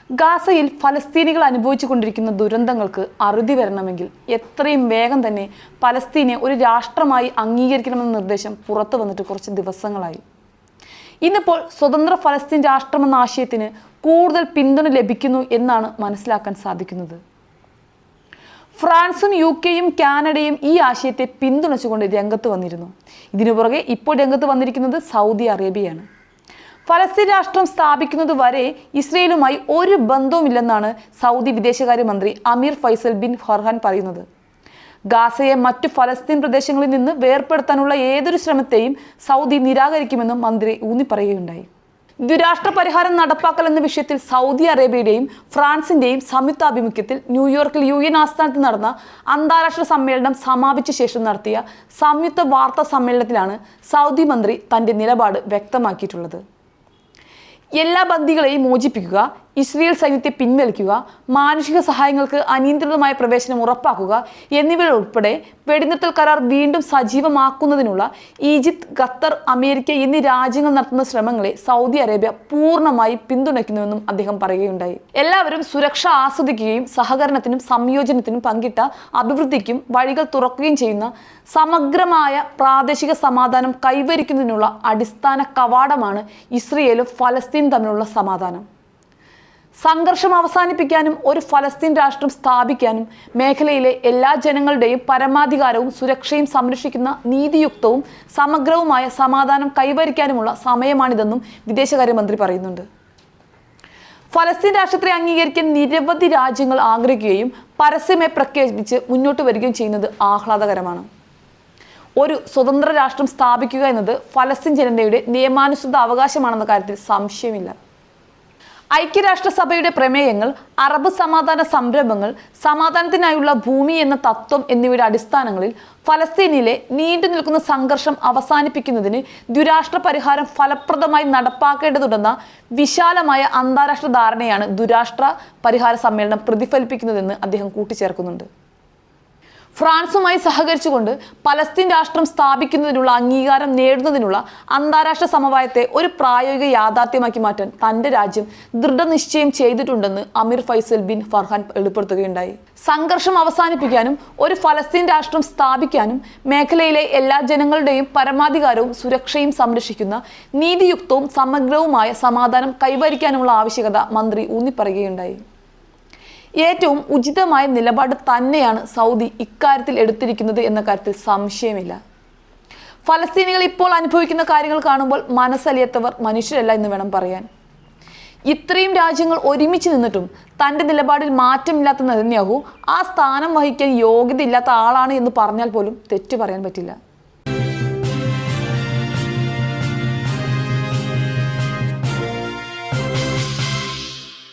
ഗാസയിൽ ഫലസ്തീനികൾ അനുഭവിച്ചുകൊണ്ടിരിക്കുന്ന ദുരന്തങ്ങൾക്ക് അറുതി വരണമെങ്കിൽ എത്രയും വേഗം തന്നെ പലസ്തീനെ ഒരു രാഷ്ട്രമായി അംഗീകരിക്കണമെന്ന നിർദ്ദേശം പുറത്തു വന്നിട്ട് കുറച്ച് ദിവസങ്ങളായി. ഇന്നിപ്പോൾ സ്വതന്ത്ര ഫലസ്തീൻ രാഷ്ട്രമെന്ന ആശയത്തിന് കൂടുതൽ പിന്തുണ ലഭിക്കുന്നു എന്നാണ് മനസ്സിലാക്കാൻ സാധിക്കുന്നത്. ഫ്രാൻസും UK-യും കാനഡയും ഈ ആശയത്തെ പിന്തുണച്ചുകൊണ്ട് രംഗത്ത് വന്നിരുന്നു. ഇതിനു പുറകെ ഇപ്പോൾ രംഗത്ത് വന്നിരിക്കുന്നത് സൗദി അറേബ്യയാണ്. ഫലസ്തീൻ രാഷ്ട്രം സ്ഥാപിക്കുന്നത് വരെ ഇസ്രയേലുമായി ഒരു ബന്ധവുമില്ലെന്നാണ് സൗദി വിദേശകാര്യമന്ത്രി അമീർ ഫൈസൽ ബിൻ ഫർഹാൻ പറയുന്നത്. ഗാസയെ മറ്റു ഫലസ്തീൻ പ്രദേശങ്ങളിൽ നിന്ന് വേർപെടുത്താനുള്ള ഏതൊരു ശ്രമത്തെയും സൗദി നിരാകരിക്കുമെന്നും മന്ത്രി ഊന്നിപ്പറയുകയുണ്ടായി. ദ്വിരാഷ്ട്ര പരിഹാരം നടപ്പാക്കൽ എന്ന വിഷയത്തിൽ സൗദി അറേബ്യയുടെയും ഫ്രാൻസിന്റെയും സംയുക്താഭിമുഖ്യത്തിൽ ന്യൂയോർക്കിൽ UN ആസ്ഥാനത്ത് നടന്ന അന്താരാഷ്ട്ര സമ്മേളനം സമാപിച്ച ശേഷം നടത്തിയ സംയുക്ത വാർത്താ സമ്മേളനത്തിലാണ് സൗദി മന്ത്രി തന്റെ നിലപാട് വ്യക്തമാക്കിയിട്ടുള്ളത്. എല്ലാ ബന്ദികളെയും മോചിപ്പിക്കുക, ഇസ്രയേൽ സൈന്യത്തെ പിൻവലിക്കുക, മാനുഷിക സഹായങ്ങൾക്ക് അനിയന്ത്രിതമായ പ്രവേശനം ഉറപ്പാക്കുക എന്നിവയുൾപ്പെടെ വെടിനിർത്തൽ കരാർ വീണ്ടും സജീവമാക്കുന്നതിനുള്ള ഈജിപ്ത്, ഖത്തർ, അമേരിക്ക എന്നീ രാജ്യങ്ങൾ നടത്തുന്ന ശ്രമങ്ങളെ സൗദി അറേബ്യ പൂർണ്ണമായി പിന്തുണയ്ക്കുന്നുവെന്നും അദ്ദേഹം പറയുകയുണ്ടായി. എല്ലാവരും സുരക്ഷ ആസ്വദിക്കുകയും സഹകരണത്തിനും സംയോജനത്തിനും പങ്കിട്ട അഭിവൃദ്ധിക്കും വഴികൾ തുറക്കുകയും ചെയ്യുന്ന സമഗ്രമായ പ്രാദേശിക സമാധാനം കൈവരിക്കുന്നതിനുള്ള അടിസ്ഥാന കവാടമാണ് ഇസ്രയേലും ഫലസ്തീനും തമ്മിലുള്ള സമാധാനം. സംഘർഷം അവസാനിപ്പിക്കാനും ഒരു ഫലസ്തീൻ രാഷ്ട്രം സ്ഥാപിക്കാനും മേഖലയിലെ എല്ലാ ജനങ്ങളുടെയും പരമാധികാരവും സുരക്ഷയും സംരക്ഷിക്കുന്ന നീതിയുക്തവും സമഗ്രവുമായ സമാധാനം കൈവരിക്കാനുമുള്ള സമയമാണിതെന്നും വിദേശകാര്യമന്ത്രി പറയുന്നുണ്ട്. ഫലസ്തീൻ രാഷ്ട്രത്തെ അംഗീകരിക്കാൻ നിരവധി രാജ്യങ്ങൾ ആഗ്രഹിക്കുകയും പരസ്യമായി പ്രഖ്യാപിച്ച് മുന്നോട്ട് വരികയും ചെയ്യുന്നത് ആഹ്ലാദകരമാണ്. ഒരു സ്വതന്ത്ര രാഷ്ട്രം സ്ഥാപിക്കുക എന്നത് ഫലസ്തീൻ ജനതയുടെ നിയമാനുസൃത അവകാശമാണെന്ന കാര്യത്തിൽ സംശയമില്ല. ഐക്യരാഷ്ട്രസഭയുടെ പ്രമേയങ്ങൾ, അറബ് സമാധാന സംരംഭങ്ങൾ, സമാധാനത്തിനായുള്ള ഭൂമി എന്ന തത്വം എന്നിവയുടെ അടിസ്ഥാനങ്ങളിൽ ഫലസ്തീനിലെ നീണ്ടു നിൽക്കുന്ന സംഘർഷം അവസാനിപ്പിക്കുന്നതിന് ദ്വിരാഷ്ട്ര പരിഹാരം ഫലപ്രദമായി നടപ്പാക്കേണ്ടതുണ്ടെന്ന വിശാലമായ അന്താരാഷ്ട്ര ധാരണയാണ് ദ്വിരാഷ്ട്ര പരിഹാര സമ്മേളനം പ്രതിഫലിപ്പിക്കുന്നതെന്ന് അദ്ദേഹം കൂട്ടിച്ചേർക്കുന്നുണ്ട്. ഫ്രാൻസുമായി സഹകരിച്ചുകൊണ്ട് പലസ്തീൻ രാഷ്ട്രം സ്ഥാപിക്കുന്നതിനുള്ള അംഗീകാരം നേടുന്നതിനുള്ള അന്താരാഷ്ട്ര സമവായത്തെ ഒരു പ്രായോഗിക യാഥാർത്ഥ്യമാക്കി മാറ്റാൻ തന്റെ രാജ്യം ദൃഢനിശ്ചയം ചെയ്തിട്ടുണ്ടെന്ന് അമീർ ഫൈസൽ ബിൻ ഫർഹാൻ വെളിപ്പെടുത്തുകയുണ്ടായി. സംഘർഷം അവസാനിപ്പിക്കാനും ഒരു ഫലസ്തീൻ രാഷ്ട്രം സ്ഥാപിക്കാനും മേഖലയിലെ എല്ലാ ജനങ്ങളുടെയും പരമാധികാരവും സുരക്ഷയും സംരക്ഷിക്കുന്ന നീതിയുക്തവും സമഗ്രവുമായ സമാധാനം കൈവരിക്കാനുമുള്ള ആവശ്യകത മന്ത്രി ഊന്നിപ്പറയുകയുണ്ടായി. ഏറ്റവും ഉചിതമായ നിലപാട് തന്നെയാണ് സൗദി ഇക്കാര്യത്തിൽ എടുത്തിരിക്കുന്നത് എന്ന കാര്യത്തിൽ സംശയമില്ല. ഫലസ്തീനികൾ ഇപ്പോൾ അനുഭവിക്കുന്ന കാര്യങ്ങൾ കാണുമ്പോൾ മനസ്സലിയത്തവർ മനുഷ്യരല്ല എന്ന് വേണം പറയാൻ. ഇത്രയും രാജ്യങ്ങൾ ഒരുമിച്ച് നിന്നിട്ടും തൻ്റെ നിലപാടിൽ മാറ്റമില്ലാത്ത നെതന്യാഹു ആ സ്ഥാനം വഹിക്കാൻ യോഗ്യതയില്ലാത്ത ആളാണ് എന്ന് പറഞ്ഞാൽ പോലും തെറ്റു പറയാൻ പറ്റില്ല.